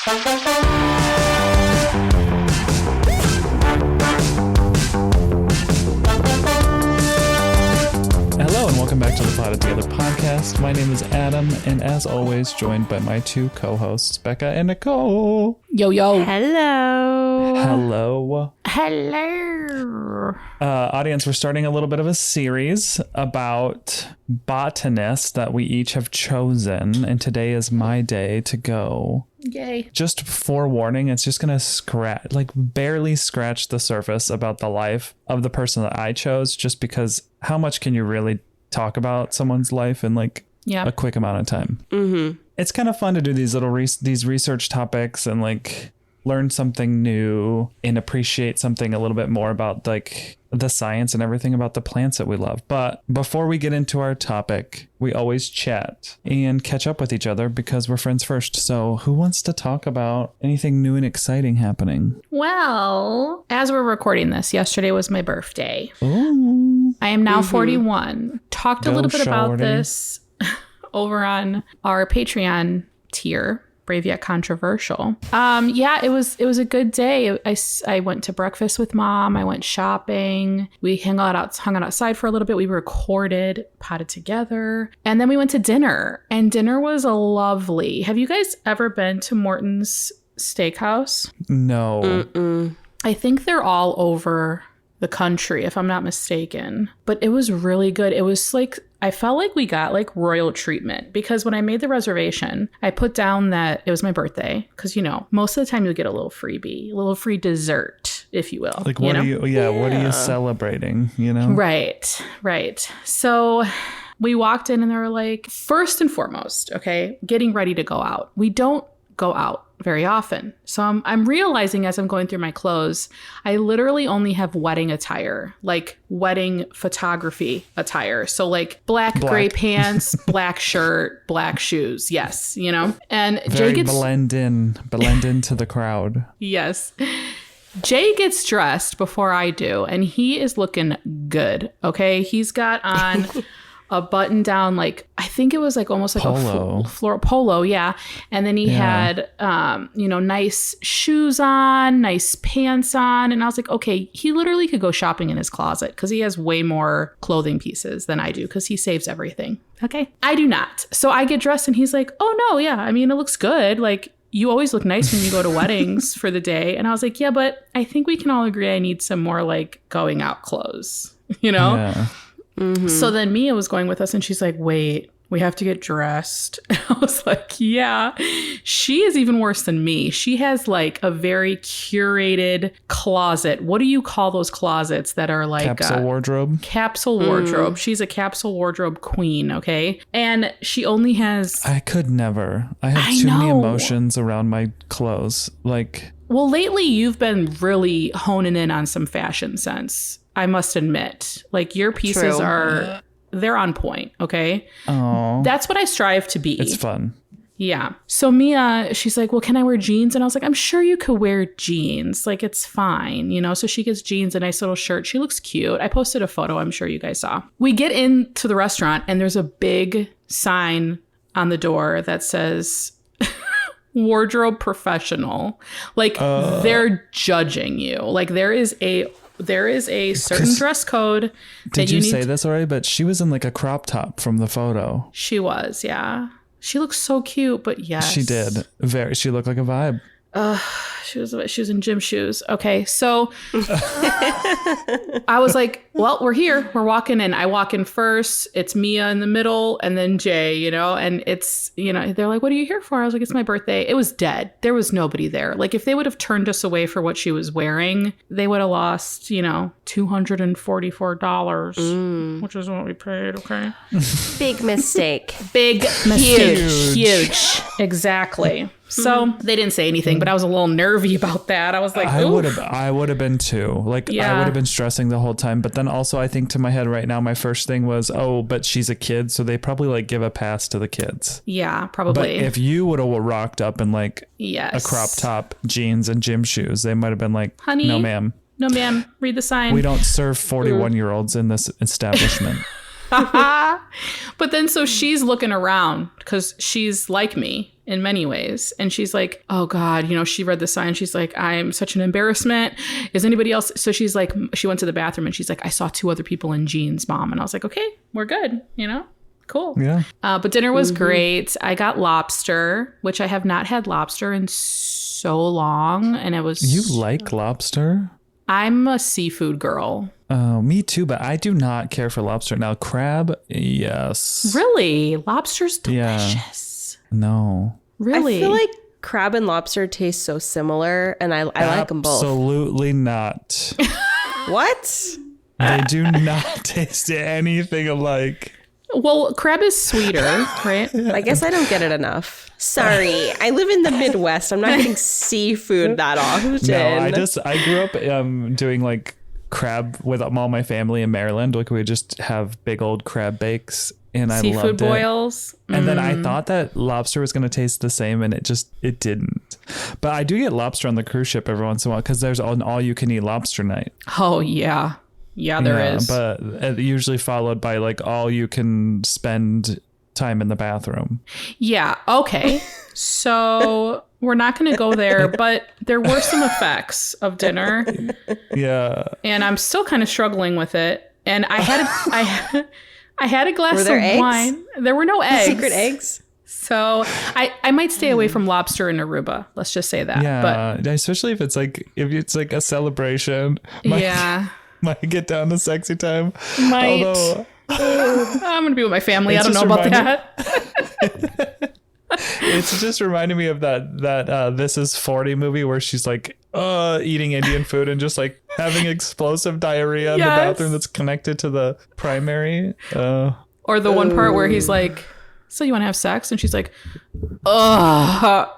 Hello and welcome back to the Potted Together podcast. My name is Adam, and as always, joined by my two co-hosts, Becca and Nicole. Yo, yo. Hello. Hello. Hello. Audience, we're starting a little bit of a series about Botanist that we each have chosen, and today is my day to go. Yay. Just forewarning, it's just going to barely scratch the surface about the life of the person that I chose, just because how much can you really talk about someone's life in a quick amount of time? Mm-hmm. It's kind of fun to do these little these research topics and learn something new and appreciate something a little bit more about the science and everything about the plants that we love. But before we get into our topic, we always chat and catch up with each other because we're friends first. So who wants to talk about anything new and exciting happening? Well, as we're recording this, yesterday was my birthday. Ooh. I am now 41. Talked a Go little bit about shorty. this over on our Patreon tier. Brave yet controversial. It was a good day. I went to breakfast with mom. I went shopping. We hung out outside for a little bit. We recorded, potted together, and then we went to dinner. And dinner was lovely. Have you guys ever been to Morton's Steakhouse? No. Mm-mm. I think they're all over the country, if I'm not mistaken. But it was really good. It was I felt like we got royal treatment because when I made the reservation, I put down that it was my birthday because, most of the time you'll get a little freebie, a little free dessert, if you will. What are you celebrating, Right. So we walked in and they were like, first and foremost, okay, getting ready to go out. We don't go out very often. So I'm realizing as I'm going through my clothes, I literally only have wedding attire, wedding photography attire. So black. Gray pants, black shirt, black shoes. Yes, And Very Jay gets blend into the crowd. Yes. Jay gets dressed before I do, and he is looking good. Okay. He's got on a button down, I think it was almost like polo. A floral polo. Yeah. And then he had, nice shoes on, nice pants on. And I was like, okay, he literally could go shopping in his closet because he has way more clothing pieces than I do because he saves everything. Okay. I do not. So I get dressed and he's like, oh no. Yeah. I mean, it looks good. You always look nice when you go to weddings for the day. And I was like, yeah, but I think we can all agree I need some more going out clothes, Yeah. Mm-hmm. So then Mia was going with us and she's like, wait, we have to get dressed. I was like, yeah. She is even worse than me. She has a very curated closet. What do you call those closets that are capsule wardrobe? Capsule wardrobe. She's a capsule wardrobe queen, okay? And she only has... I could never. I have too many emotions around my clothes. Well, lately you've been really honing in on some fashion sense, I must admit. Your pieces True. they're on point, okay? Oh. That's what I strive to be. It's fun. Yeah. So Mia, she's like, well, can I wear jeans? And I was like, I'm sure you could wear jeans. It's fine, So she gets jeans, a nice little shirt. She looks cute. I posted a photo. I'm sure you guys saw. We get into the restaurant and there's a big sign on the door that says... wardrobe professional. They're judging you. There is a certain dress code. Did you say this already? But she was in a crop top from the photo. She was, yeah. She looks so cute, but yes. She did. She looked like a vibe. She was in gym shoes. Okay, so I was like, well, we're here. We're walking in. I walk in first. It's Mia in the middle and then Jay, and it's, they're like, what are you here for? I was like, it's my birthday. It was dead. There was nobody there. If they would have turned us away for what she was wearing, they would have lost, $244, which is what we paid. Okay. Big mistake. Big mistake. Huge. Exactly. So they didn't say anything, but I was a little nervy about that. I was like, I would have been too. I would have been stressing the whole time. But then also I think to my head right now, my first thing was, oh, but she's a kid. So they probably give a pass to the kids. Yeah, probably. But if you would have rocked up in yes. a crop top, jeans and gym shoes, they might have been like, honey, no, ma'am. No, ma'am. Read the sign. We don't serve 41-year-olds in this establishment. But then so she's looking around because she's like me in many ways. And she's like, oh God, she read the sign. She's like, I'm such an embarrassment. Is anybody else? So she's like, she went to the bathroom and she's like, I saw 2 other people in jeans, Mom. And I was like, okay, we're good. Cool. Yeah. But dinner was great. I got lobster, which I have not had lobster in so long. And it was... You like lobster? I'm a seafood girl. Oh, me too, but I do not care for lobster. Now, crab, yes. Really? Lobster's delicious. Yeah. No. Really? I feel like crab and lobster taste so similar, and I like them both. Absolutely not. What? They do not taste anything alike. Well, crab is sweeter, right? I guess I don't get it enough. Sorry. I live in the Midwest. I'm not getting seafood that often. No, I grew up doing like crab with all my family in Maryland. Like we just have big old crab bakes, and I Seafood loved it. Boils. And then I thought that lobster was going to taste the same, and it didn't. But I do get lobster on the cruise ship every once in a while because there's an all-you-can-eat lobster night. Oh, yeah. Yeah, there is. But usually followed by like all you can spend time in the bathroom. Yeah. Okay. So we're not going to go there, but there were some effects of dinner. Yeah. And I'm still kind of struggling with it. And I had a glass of eggs? wine. There were no eggs. Secret eggs? So I might stay away from lobster and Aruba. Let's just say that. Yeah. But especially if it's like a celebration. Might get down to sexy time. Might. Although, I'm going to be with my family. I don't know about that. It's just reminding me of that This Is 40 movie where she's like eating Indian food and just like having explosive diarrhea in the bathroom that's connected to the primary. Or the one part where he's like, so you want to have sex? And she's like, ugh.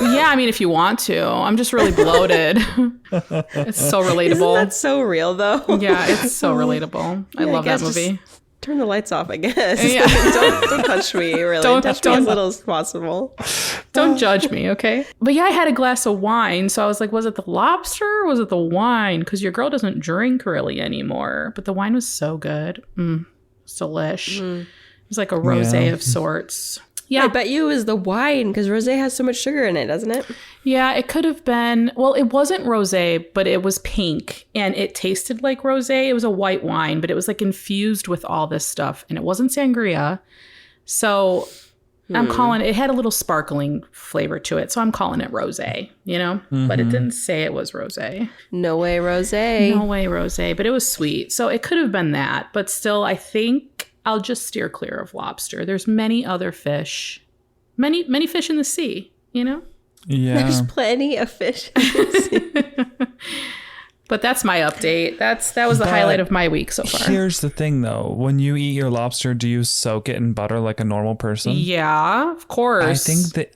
Yeah, I mean, if you want to. I'm just really bloated. It's so relatable. Isn't that so real, though? Yeah, it's so relatable. I love that movie. Turn the lights off, I guess. Yeah. don't touch me, really. Don't touch me as little as possible. Don't judge me, okay? But yeah, I had a glass of wine, so I was like, was it the lobster or was it the wine? Because your girl doesn't drink really anymore. But the wine was so good. It's delish. It was like a rosé of sorts. Yeah. I bet you it was the wine, because rosé has so much sugar in it, doesn't it? Yeah, it could have been. Well, it wasn't rosé, but it was pink, and it tasted like rosé. It was a white wine, but it was like infused with all this stuff, and it wasn't sangria. So I'm calling it had a little sparkling flavor to it, so I'm calling it rosé, But it didn't say it was rosé. No way rosé. No way rosé, but it was sweet. So it could have been that, but still, I think I'll just steer clear of lobster. There's many other fish, many fish in the sea, Yeah. There's plenty of fish in the sea. But that's my update. That was the highlight of my week so far. Here's the thing, though. When you eat your lobster, do you soak it in butter like a normal person? Yeah, of course.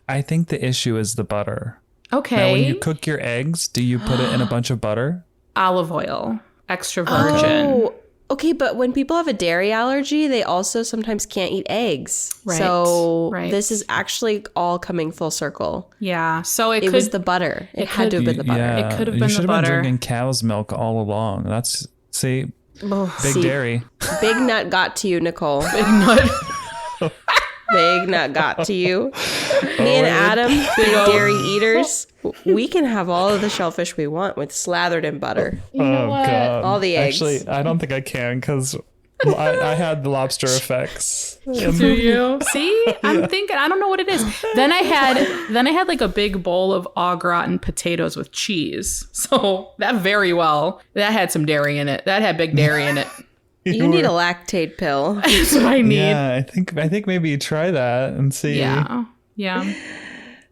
I think the issue is the butter. Okay. Now, when you cook your eggs, do you put it in a bunch of butter? Olive oil, extra virgin. Oh, okay, but when people have a dairy allergy, they also sometimes can't eat eggs. Right, So right. this is actually all coming full circle. Yeah, so it was the butter. It had to have been the butter. Yeah, It could have you been should the have been butter. drinking cow's milk all along. That's big dairy. Big nut got to you, Nicole. Big nut. Big nut got to you. Me and Adam, big dairy eaters, we can have all of the shellfish we want with slathered in butter. You know what? God. All the eggs. Actually, I don't think I can because I had the lobster effects. Do you see? I'm thinking. I don't know what it is. Then I had like a big bowl of au gratin potatoes with cheese. So that had some dairy in it. That had big dairy in it. You need a lactate pill. That's what I need. Yeah, I think maybe you try that and see. Yeah.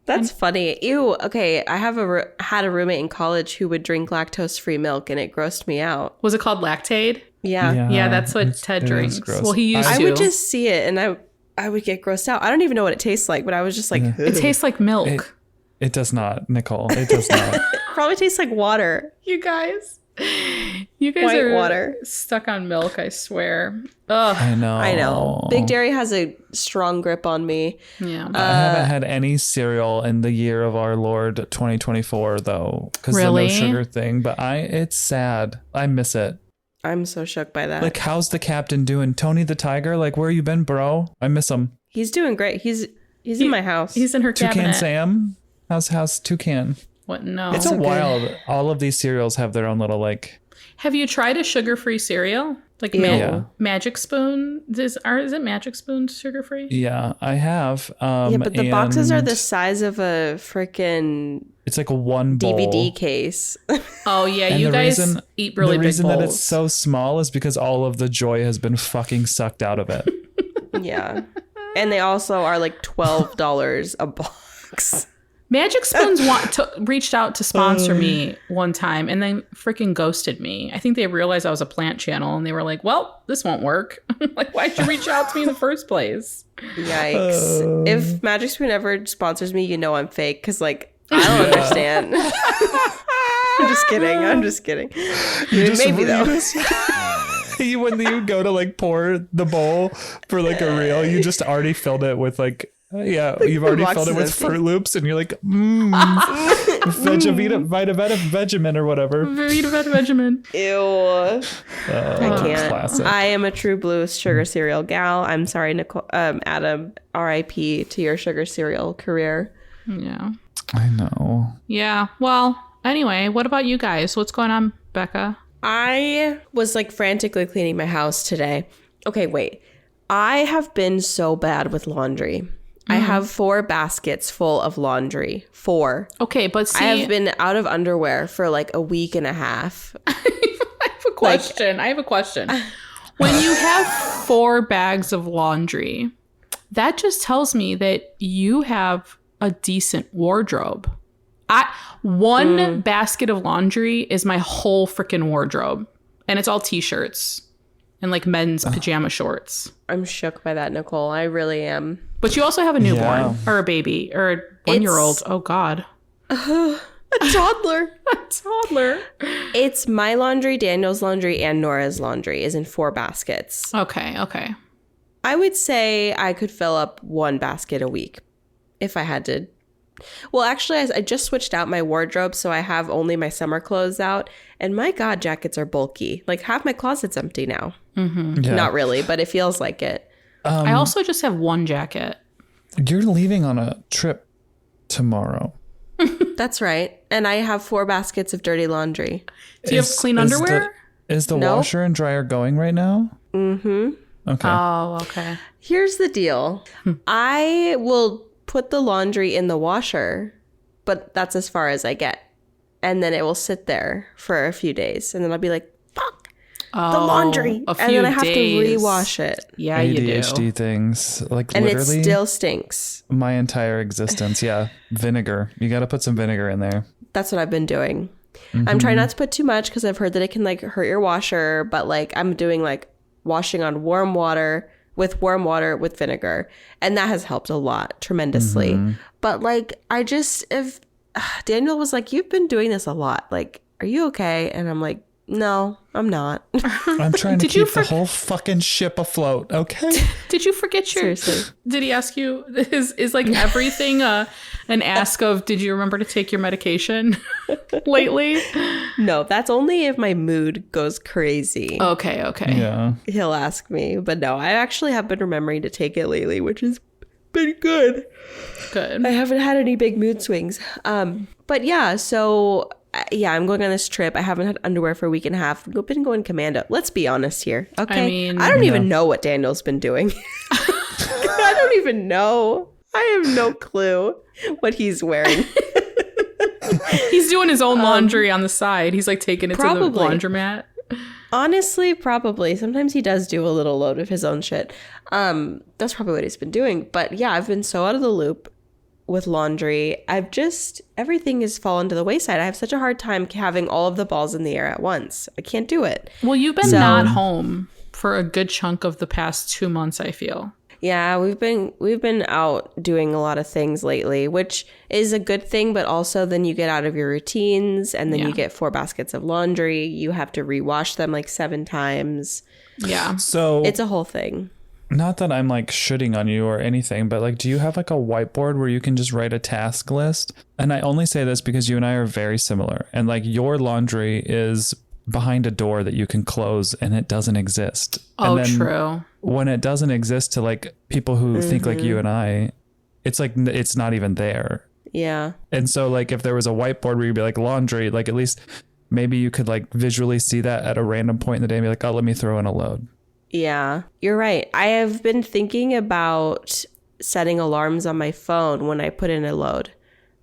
That's funny. Ew. Okay, I had a roommate in college who would drink lactose-free milk, and it grossed me out. Was it called Lactaid? Yeah. Yeah, that's what Ted it is drinks. gross. Well, he used I to. would just see it, and I would get grossed out. I don't even know what it tastes like, but I was just like, It tastes like milk. It does not, Nicole. It does not. probably tastes like water. You guys White are water. stuck on milk, I swear. Ugh. I know. Big Dairy has a strong grip on me. Yeah. I haven't had any cereal in the year of our Lord 2024 though, because Really? the no sugar thing. But it's sad. I miss it. I'm so shook by that. Like, how's the captain doing? Tony the Tiger? Like, where you been, bro? I miss him. He's doing great. He's in my house. He's in her Toucan cabinet. Sam? How's Toucan? What? No. It's a while. All of these cereals have their own little, like... Have you tried a sugar-free cereal? Like Magic Spoon? Is it Magic Spoon sugar-free? Yeah, I have. Yeah, but the boxes are the size of a freaking... It's like a one bowl. DVD case. Oh, yeah. And you guys eat really big bowls. The reason that it's so small is because all of the joy has been fucking sucked out of it. Yeah. And they also are like $12 a box. Magic Spoons reached out to sponsor me one time and then freaking ghosted me. I think they realized I was a plant channel and they were like, well, this won't work. Like, why'd you reach out to me in the first place? Yikes. If Magic Spoon ever sponsors me, you know I'm fake because, like, I don't understand. I'm just kidding. Maybe though. When you go to like pour the bowl for like a reel, you just already filled it with like you've already filled it with Fruit Loops, and you're like, Vegemin or whatever. Vegemin. Ew. I can't. Classic. I am a true blue sugar cereal gal. I'm sorry, Nicole, Adam. R.I.P. to your sugar cereal career. Yeah. I know. Yeah. Well, anyway, what about you guys? What's going on, Becca? I was like frantically cleaning my house today. Okay, wait. I have been so bad with laundry. I have 4 baskets full of laundry. 4. Okay, but see, I have been out of underwear for like a week and a half. I have a question. When you have 4 bags of laundry, that just tells me that you have a decent wardrobe. One basket of laundry is my whole freaking wardrobe, and it's all t-shirts and like men's pajama shorts. I'm shook by that, Nicole. I really am. But you also have a newborn or a baby or a 1-year-old. Oh God. A toddler. It's my laundry, Daniel's laundry, and Nora's laundry is in 4 baskets. Okay. I would say I could fill up 1 basket a week if I had to. Well, actually, I just switched out my wardrobe, so I have only my summer clothes out. And my God, jackets are bulky. Like, half my closet's empty now. Mm-hmm. Yeah. Not really, but it feels like it. I also just have 1 jacket. You're leaving on a trip tomorrow. That's right. And I have 4 baskets of dirty laundry. Do you have clean underwear? Is the washer and dryer going right now? Mm-hmm. Okay. Oh, okay. Here's the deal. I will put the laundry in the washer, but that's as far as I get. And then it will sit there for a few days. And then I'll be like, fuck, the laundry. And then I have to rewash it. Yeah, you do. ADHD things. Like, and literally. It still stinks. My entire existence. Yeah. Vinegar. You got to put some vinegar in there. That's what I've been doing. Mm-hmm. I'm trying not to put too much because I've heard that it can like hurt your washer. But like I'm doing like washing on warm water with vinegar. And that has helped a lot, tremendously. Mm-hmm. But like, if Daniel was like, you've been doing this a lot. Like, are you okay? And I'm like, no, I'm not. I'm trying to keep the whole fucking ship afloat. Okay. Did you forget your... Seriously. Did he ask you... Is like everything an ask of, did you remember to take your medication lately? No, that's only if my mood goes crazy. Okay. Yeah. He'll ask me. But no, I actually have been remembering to take it lately, which has been good. Good. I haven't had any big mood swings. But yeah, so... Yeah, I'm going on this trip. I haven't had underwear for a week and a half. I've been going commando. Let's be honest here. Okay. I mean, I don't even know what Daniel's been doing. I don't even know. I have no clue what he's wearing. He's doing his own laundry on the side. He's like taking it to the laundromat. Honestly, probably. Sometimes he does do a little load of his own shit. That's probably what he's been doing. But yeah, I've been so out of the loop with laundry. Everything has fallen to the wayside. I have such a hard time having all of the balls in the air at once. I can't do it. Well, you've been not home for a good chunk of the past 2 months, I feel. Yeah, we've been out doing a lot of things lately, which is a good thing, but also then you get out of your routines and then you get 4 baskets of laundry. You have to rewash them like 7 times. Yeah. So it's a whole thing. Not that I'm like shitting on you or anything, but like, do you have like a whiteboard where you can just write a task list? And I only say this because you and I are very similar, and like your laundry is behind a door that you can close and it doesn't exist. Oh, and then true. When it doesn't exist to like people who think like you and I, it's like it's not even there. Yeah. And so like if there was a whiteboard where you'd be like laundry, like at least maybe you could like visually see that at a random point in the day and be like, oh, let me throw in a load. Yeah, you're right. I have been thinking about setting alarms on my phone when I put in a load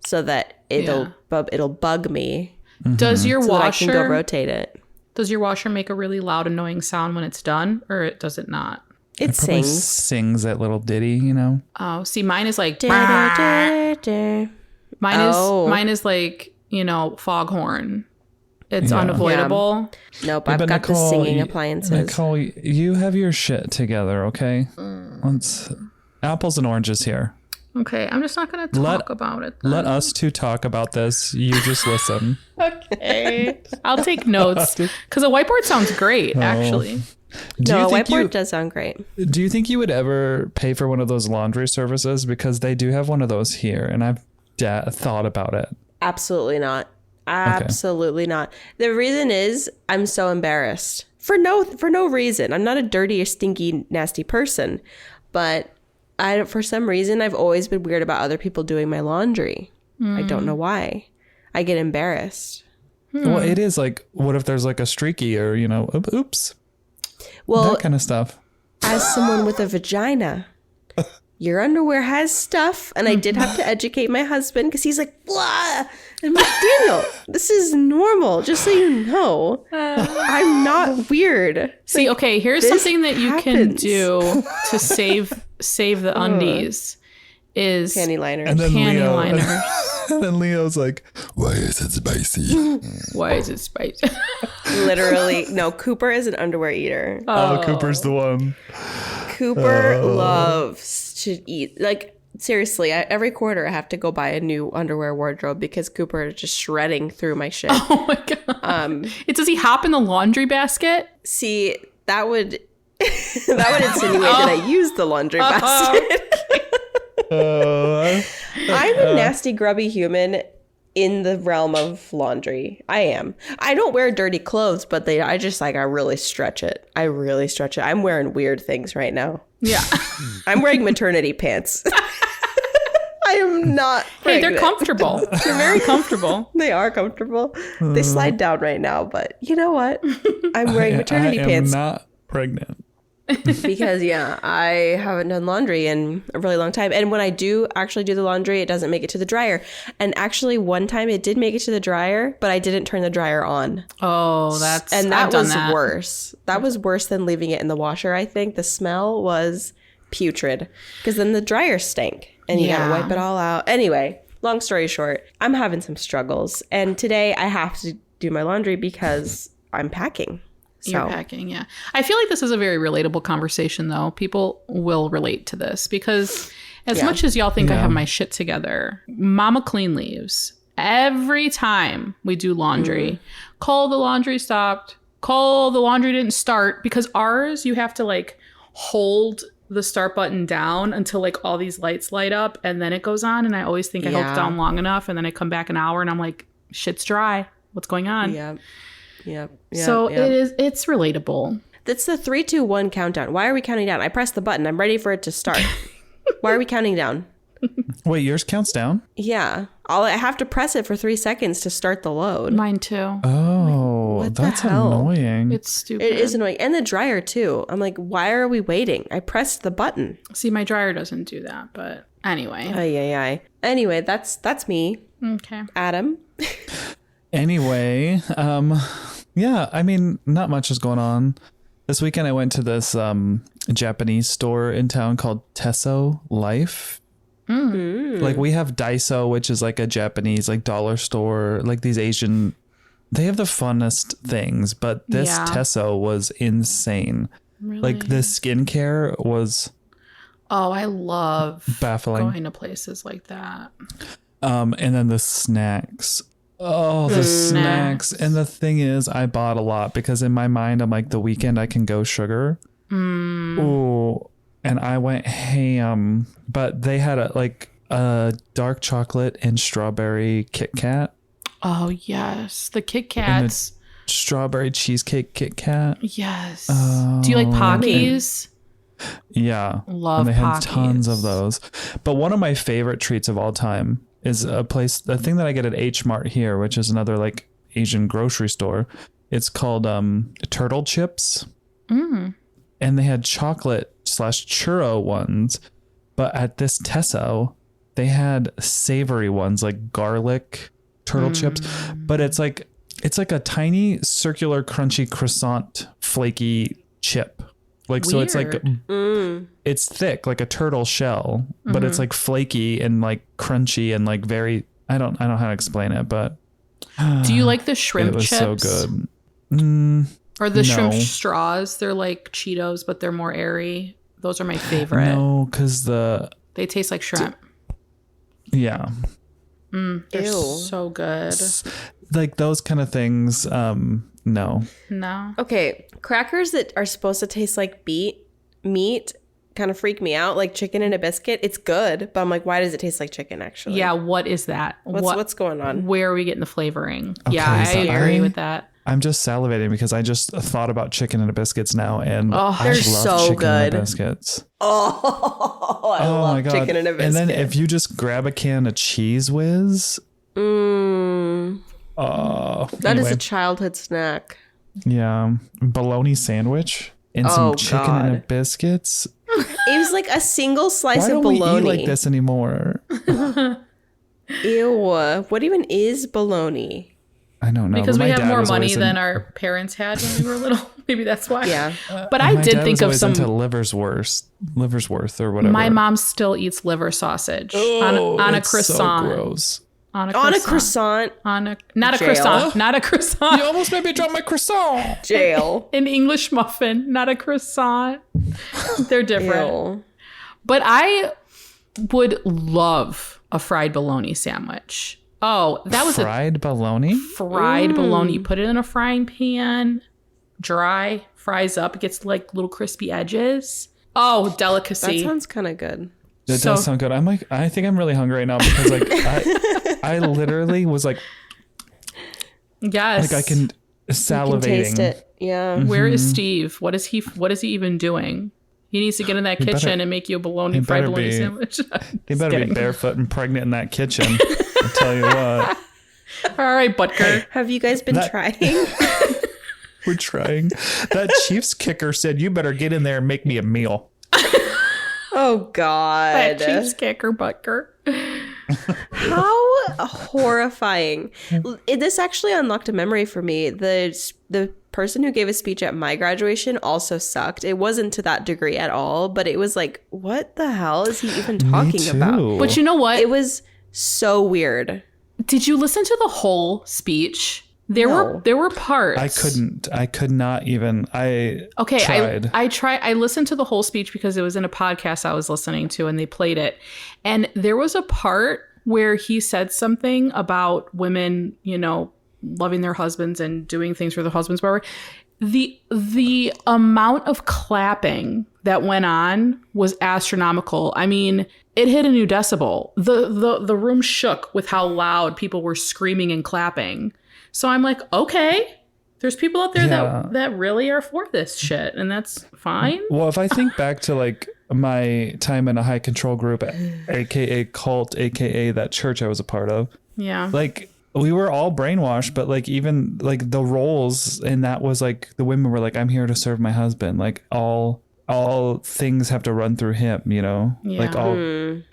so that it'll bug me. Does your so washer that I can go rotate it? Does your washer make a really loud, annoying sound when it's done, or does it not? It probably sings. Sings that little ditty, you know? Oh, see, mine is like Mine mine is like, you know, foghorn. It's unavoidable. Nope, Yeah, I've but got the Nicole, singing appliances. Nicole, you have your shit together, okay? Let's apples and oranges here. Okay, I'm just not going to talk about it then. Let us two talk about this. You just listen. Okay. I'll take notes because a whiteboard sounds great, actually. No, a whiteboard does sound great. Do you think you would ever pay for one of those laundry services? Because they do have one of those here, and I've thought about it. Absolutely not. Absolutely not. The reason is I'm so embarrassed for no reason. I'm not a dirty or stinky, nasty person, but for some reason I've always been weird about other people doing my laundry. I don't know why. I get embarrassed. Well, it is like, what if there's like a streaky or, you know, oops. Well, that kind of stuff. As someone with a vagina, your underwear has stuff. And I did have to educate my husband because he's like, blah. I'm like, Daniel, this is normal. Just so you know, I'm not weird. See, okay, here's something that you can do to save the undies is panty liners. And then panty liners. And then Leo's like, why is it spicy? Why is it spicy? Literally, no, Cooper is an underwear eater. Oh, Cooper's the one. Cooper loves to eat. Like, seriously, every quarter I have to go buy a new underwear wardrobe because Cooper is just shredding through my shit. Oh my God. Does he hop in the laundry basket? See, that would insinuate that I use the laundry basket. I'm a nasty, grubby human in the realm of laundry. I am. I don't wear dirty clothes, but I really stretch it. I'm wearing weird things right now. Yeah. I'm wearing maternity pants. I am not pregnant. Hey, they're comfortable. They're very comfortable. They are comfortable. They slide down right now, but you know what? I'm wearing maternity pants. I'm not pregnant. Because I haven't done laundry in a really long time, and when I do actually do the laundry, it doesn't make it to the dryer. And actually one time it did make it to the dryer, but I didn't turn the dryer on. Oh, that was worse. That was worse than leaving it in the washer. I think the smell was putrid because then the dryer stank and you gotta wipe it all out. Anyway, long story short, I'm having some struggles, and today I have to do my laundry because I'm packing. You're packing, yeah. I feel like this is a very relatable conversation, though. People will relate to this because as much as y'all think I have my shit together, Mama Clean leaves. Every time we do laundry, Cole, the laundry stopped. Cole, the laundry didn't start. Because ours, you have to like hold the start button down until like all these lights light up and then it goes on. And I always think I held it down long enough. And then I come back an hour and I'm like, shit's dry. What's going on? Yep. So it's relatable. That's the 3, 2, 1 countdown. Why are we counting down? I pressed the button. I'm ready for it to start. Why are we counting down? Wait, yours counts down? Yeah. I have to press it for 3 seconds to start the load. Mine too. Oh, that's annoying. It's stupid. It is annoying. And the dryer too. I'm like, why are we waiting? I pressed the button. See, my dryer doesn't do that, but anyway. Anyway, that's me. Okay. Adam. Anyway, yeah, I mean, not much is going on. This weekend I went to this Japanese store in town called Tesso Life. Like we have Daiso, which is like a Japanese like dollar store, like these Asian, they have the funnest things, but this Tesso was insane. Really? Like the skincare was I love baffling. Going to places like that. And then the snacks. Oh, the snacks. And the thing is, I bought a lot because in my mind, I'm like, the weekend I can go sugar. Oh, and I went ham. But they had a dark chocolate and strawberry Kit Kat. Oh, yes. The Kit Kats. strawberry cheesecake Kit Kat. Yes. Do you like Pockies? Yeah. Love and they had Pockies. tons of those. But one of my favorite treats of all time is a thing that I get at H Mart here, which is another like Asian grocery store. It's called turtle chips. And they had chocolate/churro ones. But at this Tesso, they had savory ones like garlic turtle chips. But it's like a tiny circular crunchy croissant flaky chip. Like, so it's like, it's thick, like a turtle shell, but it's like flaky and like crunchy and like very, I don't know how to explain it, but. Do you like the shrimp chips? It was so good. Or the shrimp No. straws? They're like Cheetos, but they're more airy. Those are my favorite. No, because They taste like shrimp. Yeah. They're Ew. so good. Like those kind of things, no. No. Okay, crackers that are supposed to taste like meat kind of freak me out. Like chicken in a biscuit, it's good, but I'm like, why does it taste like chicken? Actually, Yeah. What is that? What's going on? Where are we getting the flavoring? Okay, Yeah, I so agree with that. I'm just salivating because I just thought about chicken and biscuits now, and I they're love so chicken good. and biscuits. Oh, I Oh love my god! chicken in a biscuit. And then if you just grab a can of Cheese Whiz, that is a childhood snack. yeah, bologna sandwich and some Oh, chicken and God. biscuits. It was like a single slice Why of don't we bologna. eat like this anymore? Ew. What even is bologna? I don't know. Because but we my have dad more was money always than our parents had when we were little. Maybe that's why. Yeah. But I my did dad think was of always some. into liversworth or whatever. My mom still eats liver sausage on a it's croissant. So gross. On a On croissant. a croissant. Not a Jail. croissant. Not a croissant. You almost made me drop my croissant. Jail. An English muffin, not a croissant. They're different. Ew. But I would love a fried bologna sandwich. Oh, that was Fried bologna? a fried bologna. You put it in a frying pan, dry, fries up. It gets like little crispy edges. Oh, That delicacy. sounds kind of good. It So- does sound good. I'm like, I think I'm really hungry right now because like I literally was like Yes. I can You can salivating. taste it. Yeah. Where is Steve? What is he even doing? He needs to get in that kitchen better- and make you a he fried better bologna be- sandwich. You better be kidding. barefoot and pregnant in that kitchen. I'll tell you what. All right, Butker. Have you guys been That- trying? We're trying. That Chiefs kicker said, "You better get in there and make me a meal." Oh God. That Chiefs kicker, Butker. How horrifying. This actually unlocked a memory for me. The person who gave a speech at my graduation also sucked. It wasn't to that degree at all, but it was like, what the hell is he even talking about? But you know what? It was so weird. Did you listen to the whole speech? There No. were parts. I could not even. Okay, tried. I listened to the whole speech because it was in a podcast I was listening to and they played it. And there was a part where he said something about women, loving their husbands and doing things for their husbands, whatever. The amount of clapping that went on was astronomical. I mean, it hit a new decibel. The room shook with how loud people were screaming and clapping. So I'm like, okay, there's people out there that really are for this shit, and that's fine. Well, if I think back to like my time in a high control group, aka cult, aka that church I was a part of, Yeah. like we were all brainwashed, but like even like the roles, and that was like the women were like, I'm here to serve my husband. Like all things have to run through him, like all.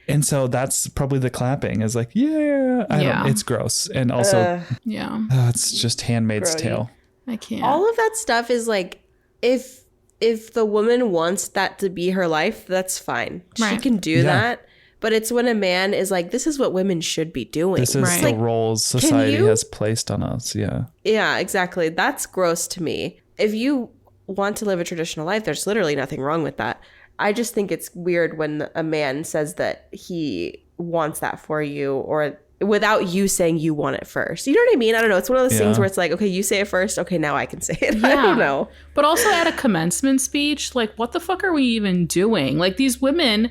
And so that's probably the clapping is like, it's gross. And also Yeah. it's just Handmaid's Grody. Tale. I can't. All of that stuff is like, if the woman wants that to be her life, that's fine. She Right. can do that. But it's when a man is like, this is what women should be doing. This is Right. the Like, roles society you- has placed on us. Yeah. Yeah, exactly. That's gross to me. If you want to live a traditional life, there's literally nothing wrong with that. I just think it's weird when a man says that he wants that for you, or without you saying you want it first. You know what I mean? I don't know. It's one of those things Yeah. where it's like, okay, you say it first. Okay, now I can say it. I Yeah. don't know. But also at a commencement speech, like, what the fuck are we even doing? Like, these women,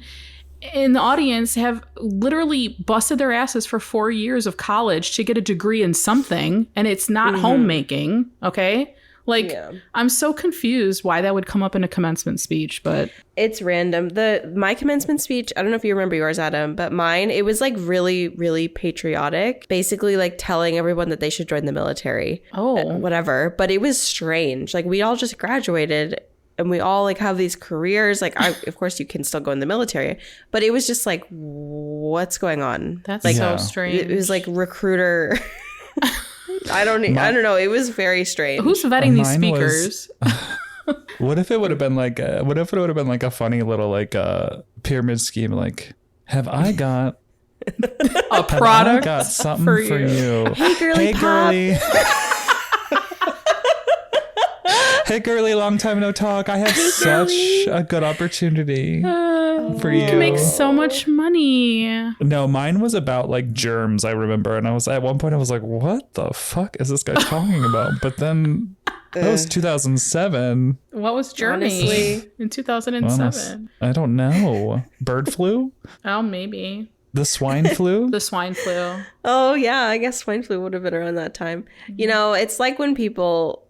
in the audience have literally busted their asses for 4 years of college to get a degree in something, and it's not homemaking, okay? Like, I'm so confused why that would come up in a commencement speech, but... It's random. My commencement speech, I don't know if you remember yours, Adam, but mine, it was like really, really patriotic. Basically like telling everyone that they should join the military. Oh. Whatever. But it was strange. Like we all just graduated and we all like have these careers. Like, of course you can still go in the military, but it was just like, what's going on? That's like, so strange. It was like recruiter... I don't know. It was very strange. Who's vetting these speakers? What if it would have been like a funny little like pyramid scheme? Like, have I got a product? I got something for you. Hey, girly pop. Girly. Hey, girly, long time no talk. I have such a good opportunity for you. You can make so much money. No, mine was about like germs, I remember. And I was at one point, I was like, what the fuck is this guy talking about? But then that was 2007. What was Germany Honestly, in 2007? I don't know. Bird flu? Oh, maybe. The swine flu? The swine flu. Oh, yeah. I guess swine flu would have been around that time. You know, it's like when people...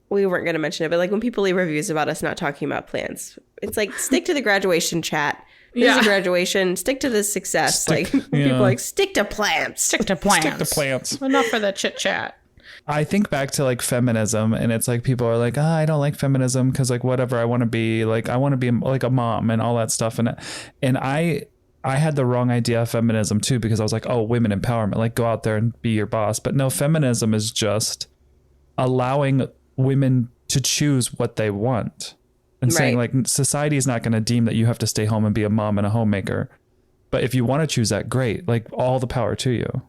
We weren't going to mention it, but like when people leave reviews about us not talking about plants, it's like, stick to the graduation chat. This is a graduation. Stick to the success. People like, stick to plants. Stick to plants. Stick to plants. Enough for the chit chat. I think back to like feminism, and it's like people are like, I don't like feminism because like whatever, I want to be like a mom and all that stuff. And I had the wrong idea of feminism too, because I was like, oh, women empowerment, like go out there and be your boss. But no, feminism is just allowing women to choose what they want and saying like society is not going to deem that you have to stay home and be a mom and a homemaker, but if you want to choose that, great, like all the power to you.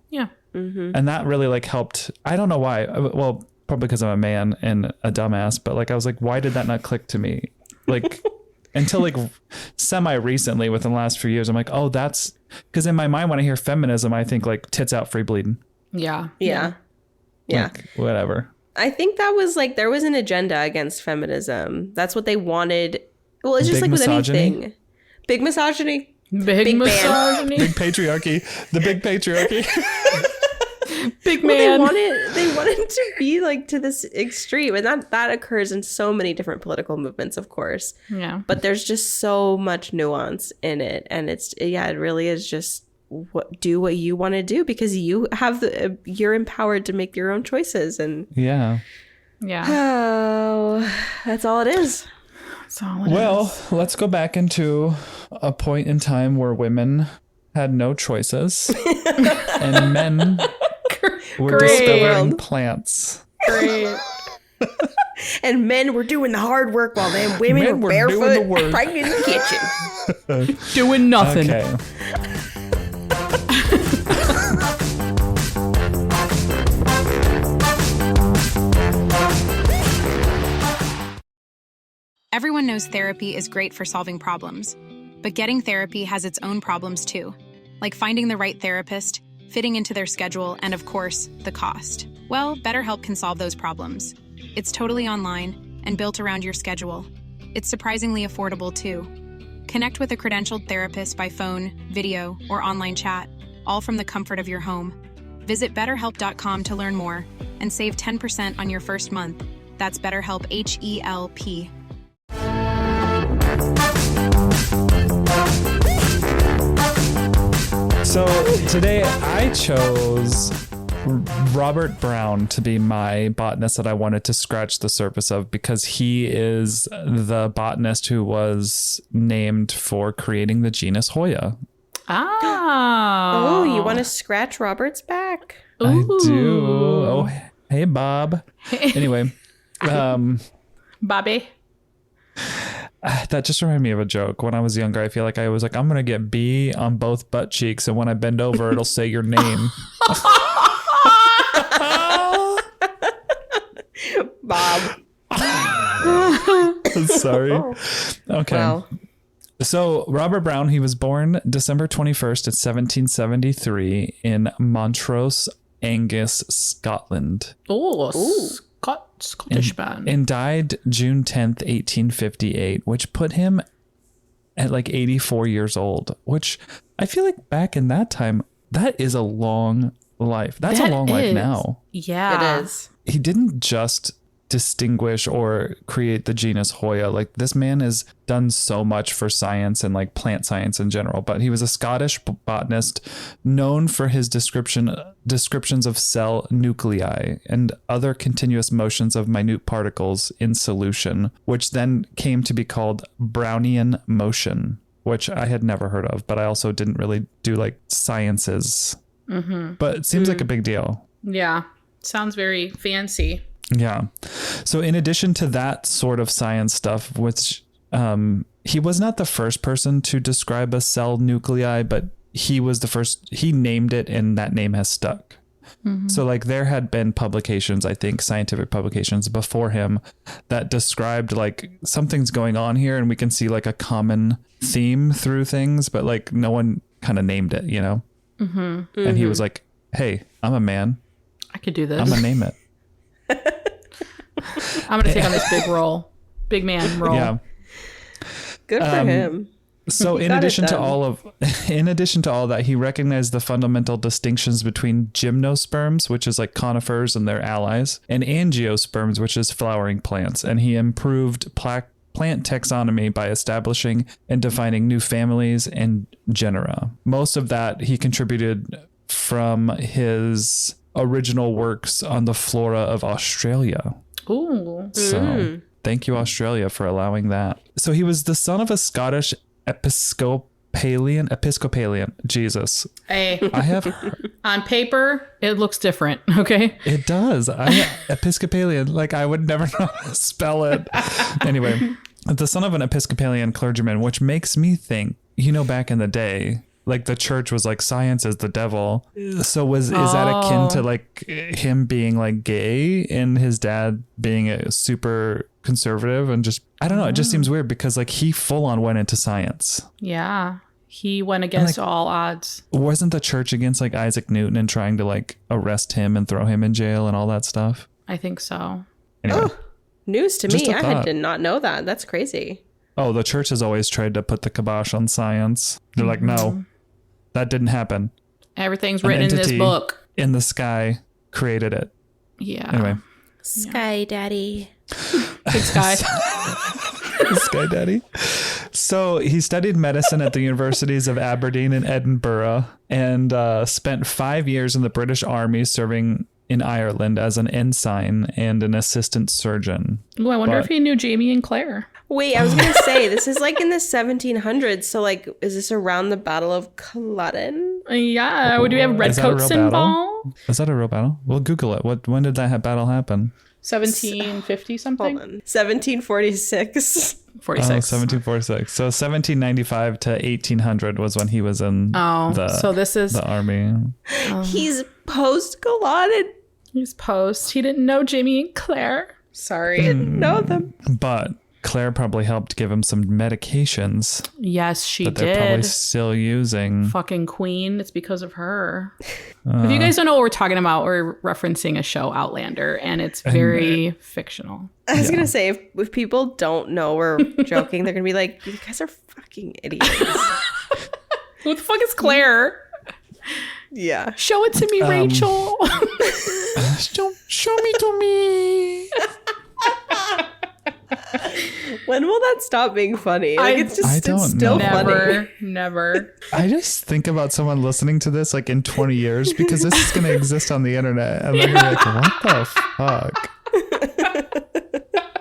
And that really like helped. I don't know why, well, probably because I'm a man and a dumbass, but like I was like, why did that not click to me like until like semi recently within the last few years? I'm like, oh, that's because in my mind when I hear feminism I think like tits out, free bleeding. Yeah Like, whatever. I think that was like, there was an agenda against feminism. That's what they wanted. Well, it's just Big like misogyny? with anything. Big misogyny. Big misogyny. Big patriarchy. The big patriarchy. Big man. Well, they wanted to be like to this extreme. And that occurs in so many different political movements, of course. Yeah. But there's just so much nuance in it. And it really is just do what you want to do, because you have you're empowered to make your own choices. And that's all it is. Well, let's go back into a point in time where women had no choices and men were discovering plants. Great. And men were doing the hard work while women were barefoot, pregnant in the kitchen. Doing nothing. Okay. Everyone knows therapy is great for solving problems, but getting therapy has its own problems too, like finding the right therapist, fitting into their schedule, and of course, the cost. Well, BetterHelp can solve those problems. It's totally online and built around your schedule. It's surprisingly affordable too. Connect with a credentialed therapist by phone, video, or online chat, all from the comfort of your home. Visit BetterHelp.com to learn more and save 10% on your first month. That's BetterHelp, H-E-L-P. So today I chose Robert Brown to be my botanist that I wanted to scratch the surface of, because he is the botanist who was named for creating the genus Hoya. Oh, you want to scratch Robert's back? Ooh. I do. Oh, hey, Bob. Anyway, Bobby. that just reminded me of a joke. When I was younger, I feel like I was like, I'm going to get B on both butt cheeks, and when I bend over, it'll say your name. Bob. Sorry. Okay. Wow. So Robert Brown, he was born December 21st, 1773 in Montrose, Angus, Scotland. Oh, Scottish man. And died June 10th, 1858, which put him at like 84 years old, which I feel like back in that time, that is a long life. That's a long life now. Yeah. It is. He didn't just distinguish or create the genus Hoya. Like, this man has done so much for science and like plant science in general, but he was a Scottish botanist known for his descriptions of cell nuclei and other continuous motions of minute particles in solution, which then came to be called Brownian motion, which I had never heard of, but I also didn't really do like sciences. But it seems like a big deal. Yeah. Sounds very fancy. Yeah. So in addition to that sort of science stuff, which he was not the first person to describe a cell nuclei, but he was the first. He named it, and that name has stuck. So like there had been publications, I think scientific publications before him that described like something's going on here, and we can see like a common theme through things, but like no one kind of named it, you know? And he was like, hey, I'm a man. I could do this. I'm gonna name it. I'm gonna take on this big man role. Yeah. Good for him. So in addition to all that, he recognized the fundamental distinctions between gymnosperms, which is like conifers and their allies, and angiosperms, which is flowering plants. And he improved plant taxonomy by establishing and defining new families and genera. Most of that he contributed from his original works on the flora of Australia. Ooh. So thank you, Australia, for allowing that. So he was the son of a Scottish Episcopalian. Jesus. Hey, I have on paper, it looks different. Okay. it does. Episcopalian, like I would never know how to spell it. Anyway, the son of an Episcopalian clergyman, which makes me think, you know, back in the day, like the church was like science is the devil. So is that akin to like him being like gay and his dad being a super conservative and just, I don't know. It just seems weird because like he full on went into science. Yeah. He went against all odds. Wasn't the church against like Isaac Newton and trying to like arrest him and throw him in jail and all that stuff? I think so. Anyway, News to Just me. a I thought. did not know that. That's crazy. oh, the church has always tried to put the kibosh on science. They're like, no, that didn't happen. Everything's written in this entity book. In the sky created it. Yeah. Anyway, Sky Daddy. Big sky. Sky Daddy. So he studied medicine at the universities of Aberdeen and Edinburgh and spent 5 years in the British Army serving in Ireland as an ensign and an assistant surgeon. Ooh, I wonder if he knew Jamie and Claire. Wait, I was going to say, this is like in the 1700s. So like, is this around the Battle of Culloden? Yeah. Do we have Is that a real redcoats battle? involved? Is that a real battle? We'll Google it. When did that battle happen? 1750 something? Hold on. 1746. 46. Oh, 1746. So 1795 to 1800 was when he was in so this is the army. He's post Culloden. he's post. He didn't know Jamie and Claire. Sorry. Didn't know them. But Claire probably helped give him some medications Yes, she that they're probably did. still using. Fucking queen. It's because of her. If you guys don't know what we're talking about, we're referencing a show, Outlander, and it's very fictional. I was going to say, if people don't know we're joking, they're going to be like, you guys are fucking idiots. Who the fuck is Claire? Yeah. Show it to me, Rachel. Show me to me. When will that stop being funny? Like, it's just, I don't it's still know. funny. Never. I just think about someone listening to this like in 20 years because this is going to exist on the internet. And they're gonna be like, what the fuck?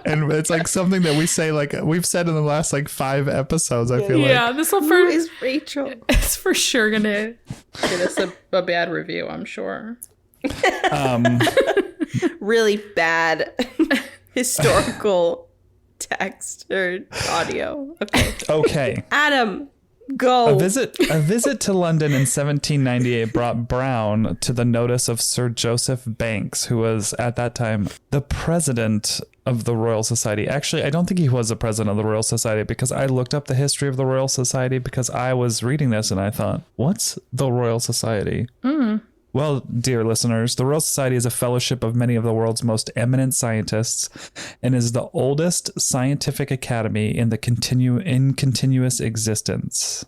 And it's like something that we say, like we've said in the last like 5 episodes, I feel Yeah, like. this will Who for is Rachel? it's for sure gonna get us a bad review, I'm sure. Really bad historical text or audio. Okay. Okay. Adam, go. A visit to London in 1798 brought Brown to the notice of Sir Joseph Banks, who was at that time the president of the Royal Society. Actually, I don't think he was the president of the Royal Society because I looked up the history of the Royal Society because I was reading this and I thought, what's the Royal Society? Well, dear listeners, the Royal Society is a fellowship of many of the world's most eminent scientists and is the oldest scientific academy in continuous existence.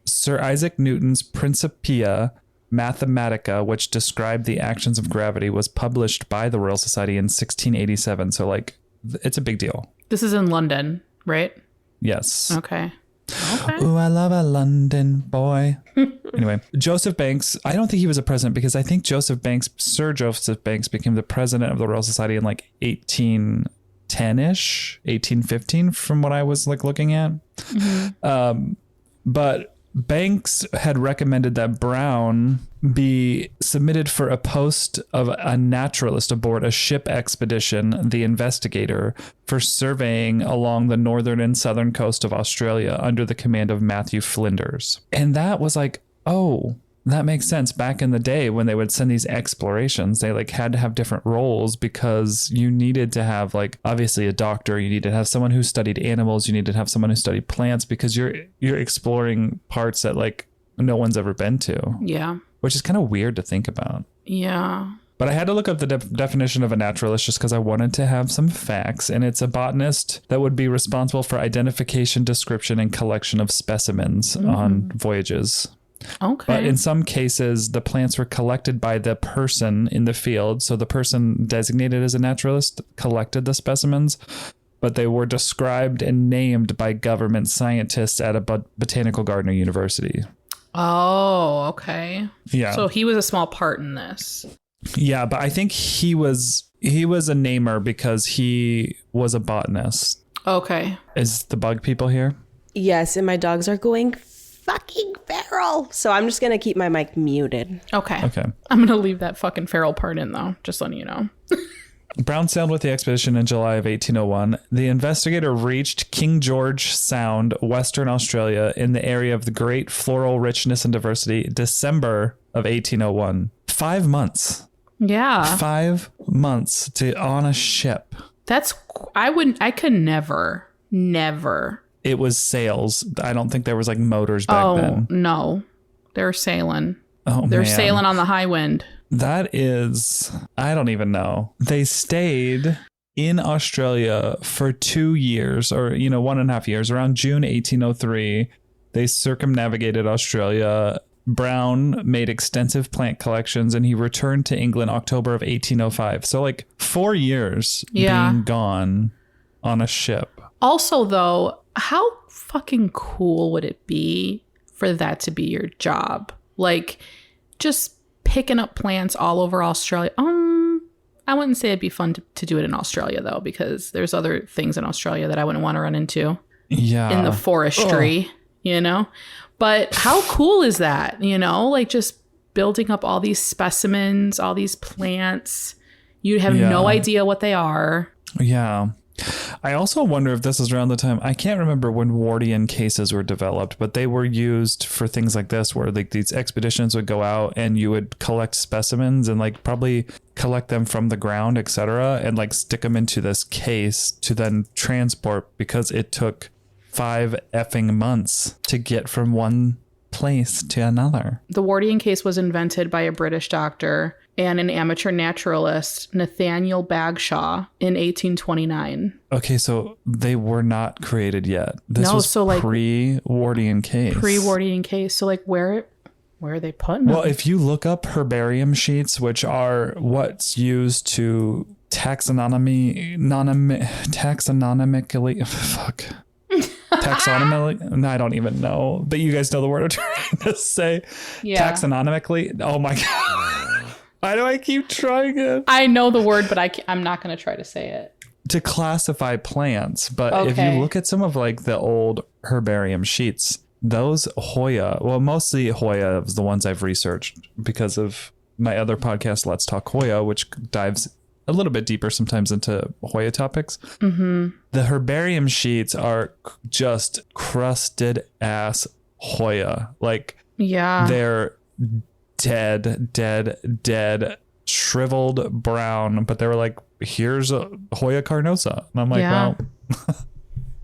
Sir Isaac Newton's Principia Mathematica, which described the actions of gravity, was published by the Royal Society in 1687. So, like, it's a big deal. This is in London, right? Yes. Okay. Ooh, I love a London boy. Anyway, Joseph Banks, I don't think he was a president because I think Sir Joseph Banks became the president of the Royal Society in like 1810-ish, 1815 from what I was like looking at. But Banks had recommended that Brown be submitted for a post of a naturalist aboard a ship expedition, the Investigator, for surveying along the northern and southern coast of Australia under the command of Matthew Flinders. And that was like, oh, that makes sense. Back in the day when they would send these explorations, they like had to have different roles because you needed to have like obviously a doctor, you needed to have someone who studied animals, you needed to have someone who studied plants because you're exploring parts that like no one's ever been to. Yeah. Which is kind of weird to think about. Yeah. But I had to look up the definition of a naturalist just because I wanted to have some facts. And it's a botanist that would be responsible for identification, description, and collection of specimens on voyages. Okay. But in some cases, the plants were collected by the person in the field. So the person designated as a naturalist collected the specimens, but they were described and named by government scientists at a botanical garden or university. Oh, okay. Yeah. So he was a small part in this. Yeah, but I think he was a namer because he was a botanist. Okay. Is the bug people here? Yes, and my dogs are going fucking feral. So I'm just going to keep my mic muted. Okay. Okay. I'm going to leave that fucking feral part in, though. Just letting you know. Brown sailed with the expedition in July of 1801. The Investigator reached King George Sound, Western Australia, in the area of the great floral richness and diversity, December of 1801. 5 months. Yeah. 5 months on a ship. I could never. It was sails. I don't think there was like motors back then. Oh, no. They're sailing. Oh, They're man. sailing on the high wind. That is, I don't even know. They stayed in Australia for 2 years or, 1.5 years. Around June 1803, they circumnavigated Australia. Brown made extensive plant collections and he returned to England October of 1805. So like 4 years being gone on a ship. Also, though, how fucking cool would it be for that to be your job? Like, just picking up plants all over Australia. I wouldn't say it'd be fun to do it in Australia, though, because there's other things in Australia that I wouldn't want to run into. Yeah. In the forestry, But how cool is that? Like just building up all these specimens, all these plants. You have no idea what they are. Yeah. I also wonder if this is around the time, I can't remember when Wardian cases were developed, but they were used for things like this, where like these expeditions would go out and you would collect specimens and like probably collect them from the ground, etc., and like stick them into this case to then transport because it took 5 effing months to get from one place to another. The Wardian case was invented by a British doctor and an amateur naturalist, Nathaniel Bagshaw, in 1829. Okay, so they were not created yet. This was like pre-Wardian case. Pre-Wardian case. So like where are they putting them? Well, if you look up herbarium sheets, which are what's used to taxonomically, no, I don't even know, but you guys know the word I'm trying to say. Yeah. Taxonomically. Oh my God. Why do I keep trying it? I know the word, but I'm not going to try to say it. To classify plants. But if you look at some of like the old herbarium sheets, those Hoya, well, mostly Hoya is the ones I've researched because of my other podcast, Let's Talk Hoya, which dives a little bit deeper sometimes into Hoya topics. Mm-hmm. The herbarium sheets are just crusted ass Hoya. Like, they're dead, shriveled brown, but they were like, here's a Hoya carnosa. And I'm like, well,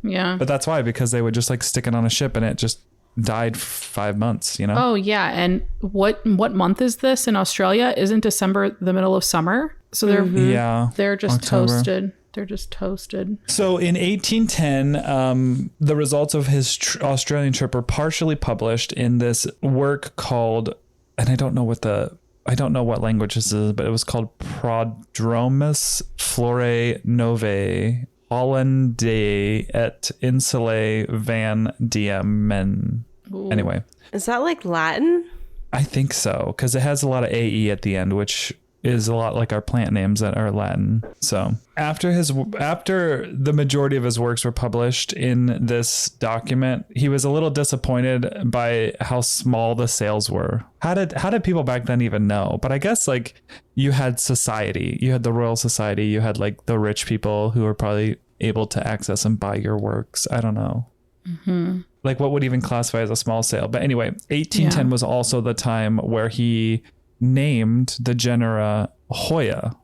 yeah. But that's why, because they would just like stick it on a ship and it just died 5 months, you know? Oh, yeah. And what month is this in Australia? Isn't December the middle of summer? So they're just October. toasted. They're just toasted. So in 1810, the results of his Australian trip were partially published in this work called, and I don't know what language this is, but it was called Prodromus Florae Novae Hollandae et Insulae van Diemen. Anyway. Is that like Latin? I think so, because it has a lot of AE at the end, which is a lot like our plant names that are Latin. So after the majority of his works were published in this document, he was a little disappointed by how small the sales were. How did people back then even know? But I guess like you had society, you had the Royal Society, you had like the rich people who were probably able to access and buy your works. I don't know. Mm-hmm. Like what would even classify as a small sale? But anyway, 1810 was also the time where he named the genera Hoya.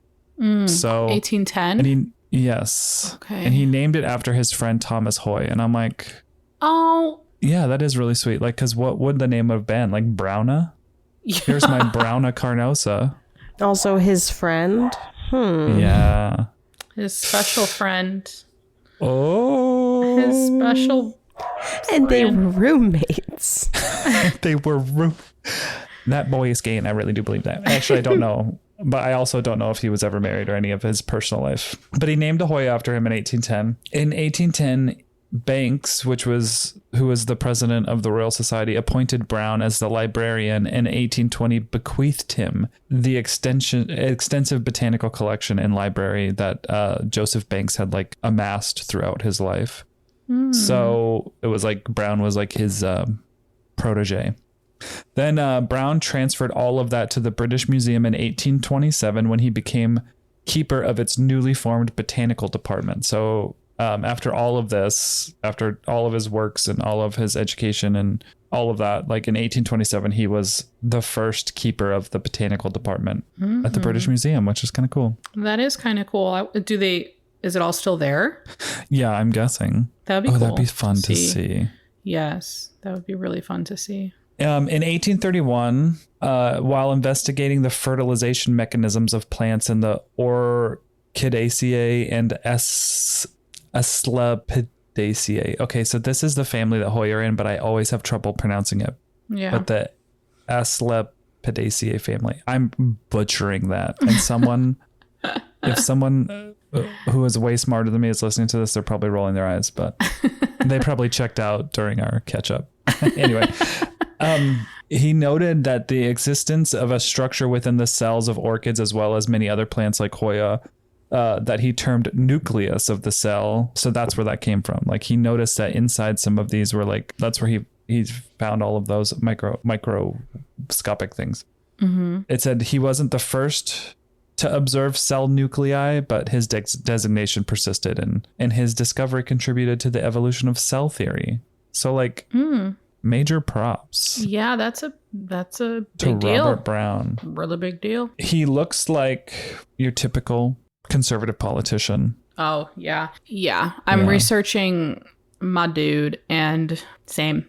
So 1810. Yes. Okay. And he named it after his friend Thomas Hoy. And I'm like, oh yeah, that is really sweet. Like, because what would the name have been? Like Browna? yeah. Here's my Browna carnosa. Also his friend. Yeah. His special friend. Oh. His special And they were roommates. They were that boy is gay, and I really do believe that. Actually, I don't know, but I also don't know if he was ever married or any of his personal life. But he named a Hoya after him in 1810. In 1810, Banks, who was the president of the Royal Society, appointed Brown as the librarian, and in 1820 bequeathed him the extensive botanical collection and library that Joseph Banks had like amassed throughout his life. So it was like Brown was like his protege. Then Brown transferred all of that to the British Museum in 1827 when he became keeper of its newly formed botanical department. So after all of this, after all of his works and all of his education and all of that, like in 1827, he was the first keeper of the botanical department at the British Museum, which is kind of cool. That is kind of cool. Is it all still there? Yeah, I'm guessing. That'd be cool. That'd be fun to see. Yes, that would be really fun to see. In 1831, while investigating the fertilization mechanisms of plants in the Orchidaceae and Asclepidaceae. Okay, so this is the family that Hoya are in, but I always have trouble pronouncing it. Yeah. But the Asclepidaceae family. I'm butchering that. And if someone who is way smarter than me is listening to this, they're probably rolling their eyes, but they probably checked out during our catch up. Anyway. He noted that the existence of a structure within the cells of orchids, as well as many other plants like Hoya, that he termed nucleus of the cell. So that's where that came from. Like he noticed that inside some of these were like, that's where he found all of those microscopic things. Mm-hmm. It said he wasn't the first to observe cell nuclei, but his designation persisted, and his discovery contributed to the evolution of cell theory. So like major props. Yeah, that's a big to deal. Robert Brown. Really big deal. He looks like your typical conservative politician. Oh, yeah. Yeah. I'm researching my dude and same.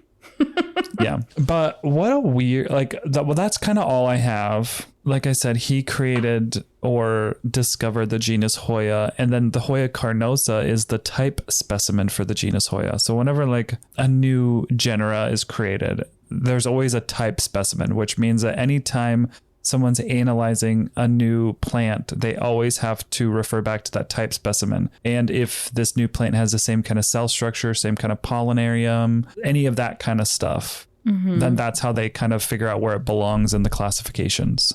Yeah. But what a weird, that's kind of all I have. Like I said, he created or discovered the genus Hoya, and then the Hoya carnosa is the type specimen for the genus Hoya. So whenever like a new genera is created, there's always a type specimen, which means that anytime someone's analyzing a new plant, they always have to refer back to that type specimen. And if this new plant has the same kind of cell structure, same kind of pollinarium, any of that kind of stuff, then that's how they kind of figure out where it belongs in the classifications.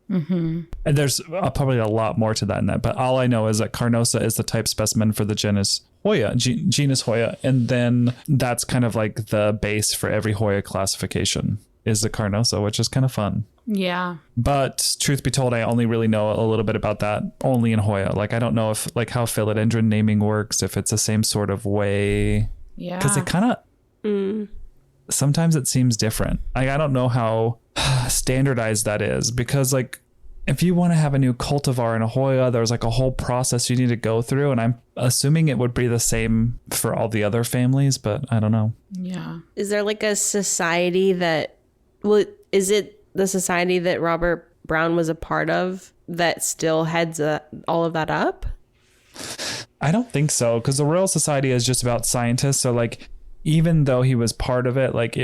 And there's probably a lot more to that in that, but all I know is that carnosa is the type specimen for the genus Hoya, genus Hoya, and then that's kind of like the base for every Hoya classification is the carnosa, which is kind of fun. Yeah. But truth be told, I only really know a little bit about that only in Hoya. Like I don't know if like how philodendron naming works, if it's the same sort of way. Yeah. Because it kind of sometimes it seems different. Like I don't know how standardized that is, because like if you want to have a new cultivar in a Hoya, there's like a whole process you need to go through. And I'm assuming it would be the same for all the other families, but I don't know. Yeah. Is there like a society that, well, is it the society that Robert Brown was a part of that still heads all of that up? I don't think so, because the Royal Society is just about scientists. So like, even though he was part of it, like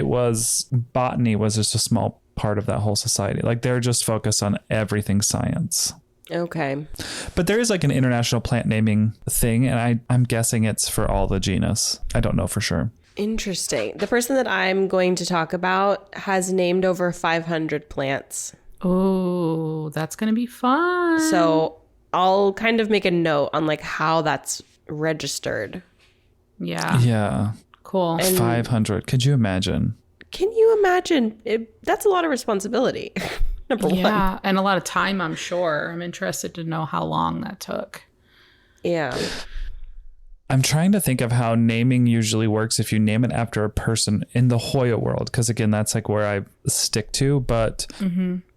botany was just a small part of that whole society. Like they're just focused on everything science. Okay. But there is like an international plant naming thing, and I'm guessing it's for all the genus. I don't know for sure. Interesting. The person that I'm going to talk about has named over 500 plants. Oh, that's going to be fun. So I'll kind of make a note on like how that's registered. Yeah. Yeah. Cool. And 500. Could you imagine? can you imagine? That's a lot of responsibility. Number one. Yeah, and a lot of time, I'm sure. I'm interested to know how long that took. Yeah. I'm trying to think of how naming usually works if you name it after a person in the Hoya world, because again, that's like where I stick to. But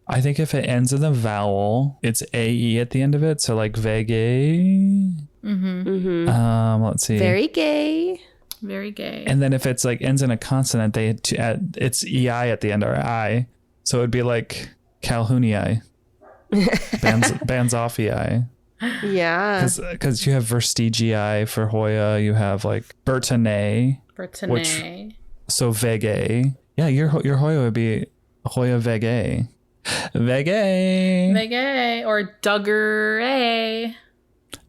I think if it ends in a vowel, it's AE at the end of it. So like Vege. Let's see. Very gay. Very gay. And then if it's like ends in a consonant, it's EI at the end, or I. So it would be like Calhounii. Banzoffii. Yeah. Because you have Verstigii for Hoya. You have like Bertanae. So Vege. Yeah, your Hoya would be Hoya Vege. Vege. Or Duggar.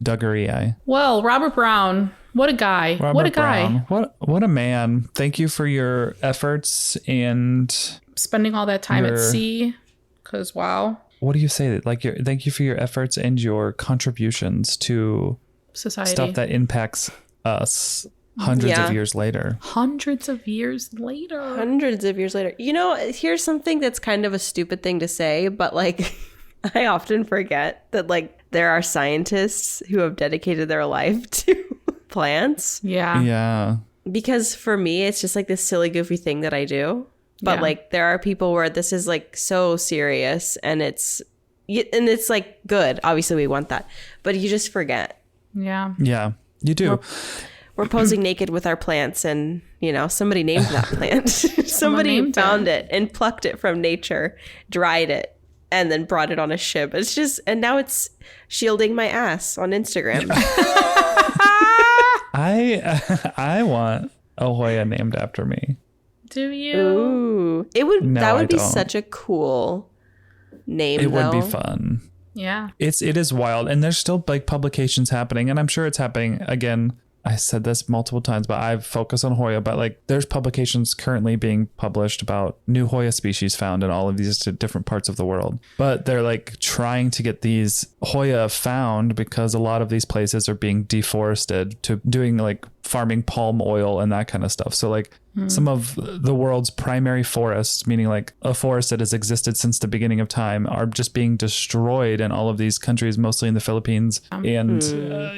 Duggarii. Well, Robert Brown. What a guy. What a guy. Brown. What a man. Thank you for your efforts and spending all that time at sea. Because wow. What do you say? Like thank you for your efforts and your contributions to society, stuff that impacts us hundreds of years later. Hundreds of years later. You know, here's something that's kind of a stupid thing to say, but like I often forget that like there are scientists who have dedicated their life to plants. Yeah. Because for me, it's just like this silly, goofy thing that I do. But like there are people where this is like so serious and it's like good. Obviously we want that, but you just forget. Yeah. Yeah, you do. We're posing naked with our plants and, you know, somebody named that plant. somebody found it and plucked it from nature, dried it, and then brought it on a ship. It's just, and now it's shielding my ass on Instagram. I want a Hoya named after me. Do you? Ooh. That would be such a cool name, It would be fun. Yeah. It is wild. And there's still like publications happening, and I'm sure it's happening again. I said this multiple times, but I've focused on Hoya, but like there's publications currently being published about new Hoya species found in all of these different parts of the world. But they're like trying to get these Hoya found because a lot of these places are being deforested to doing like farming palm oil and that kind of stuff. So like some of the world's primary forests, meaning like a forest that has existed since the beginning of time, are just being destroyed in all of these countries, mostly in the Philippines and,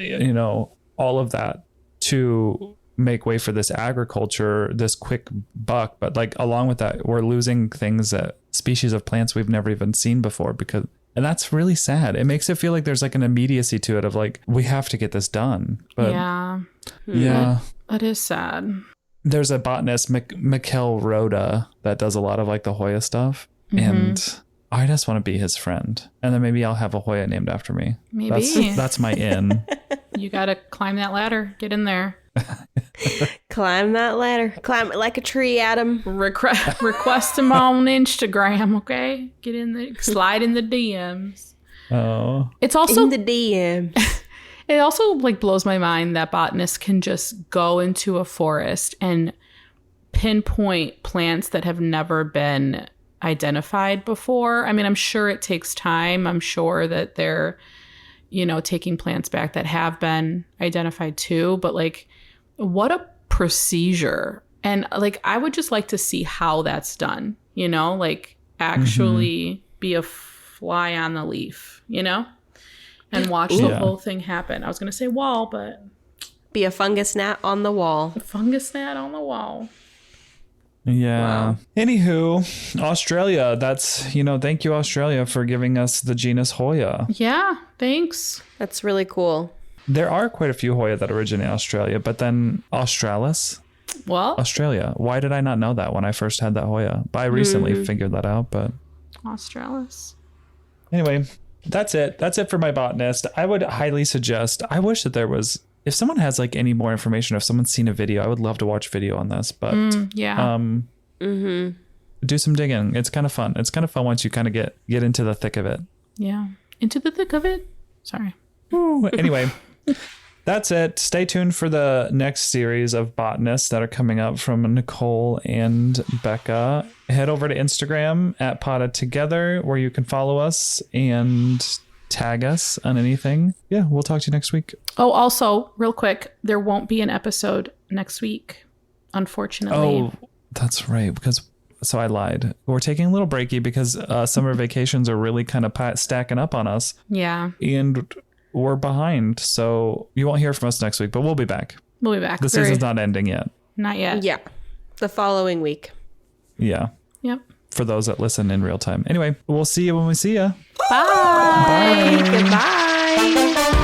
you know, all of that, to make way for this agriculture, this quick buck. But like along with that, we're losing things that species of plants we've never even seen before, and that's really sad. It makes it feel like there's like an immediacy to it of like, we have to get this done. But yeah, that is sad. There's a botanist, Mikel Rhoda, that does a lot of like the Hoya stuff. And I just want to be his friend. And then maybe I'll have a Hoya named after me. Maybe. That's my in. You got to climb that ladder. Get in there. Climb that ladder. Climb it like a tree, Adam. Request him on Instagram, okay? Get in the slide in the DMs. Oh. It's also in the DM. It also like blows my mind that botanists can just go into a forest and pinpoint plants that have never been identified before. I mean, I'm sure it takes time. I'm sure that they're, you know, taking plants back that have been identified too. But like, what a procedure. And like, I would just like to see how that's done, you know, like actually be a fly on the leaf, you know, and watch the whole thing happen. I was going to say wall, but be a fungus gnat on the wall. A fungus gnat on the wall. Yeah. Wow. Anywho, Australia. That's, thank you, Australia, for giving us the genus Hoya. Yeah, thanks. That's really cool. There are quite a few Hoya that originate in Australia, but then Australis, Well, Australia. Why did I not know that when I first had that Hoya? But I recently figured that out, but Australis. anyway, that's it. That's it for my botanist. I would highly suggest, I wish that there was, if someone has like any more information, if someone's seen a video, I would love to watch video on this, but Yeah. do some digging. It's kind of fun. It's kind of fun once you kind of get into the thick of it. Yeah. Into the thick of it. Sorry. Ooh, anyway, that's it. Stay tuned for the next series of botanists that are coming up from Nicole and Becca. Head over to Instagram at Potted Together, where you can follow us and tag us on anything. Yeah, we'll talk to you next week. Oh, also, real quick, there won't be an episode next week, unfortunately. Oh, that's right. So I lied. We're taking a little breaky because summer vacations are really kind of stacking up on us. Yeah. And we're behind. So you won't hear from us next week, but we'll be back. We'll be back. The season's not ending yet. Not yet. Yeah. The following week. Yeah. Yep. For those that listen in real time. Anyway, we'll see you when we see you. Bye. Goodbye.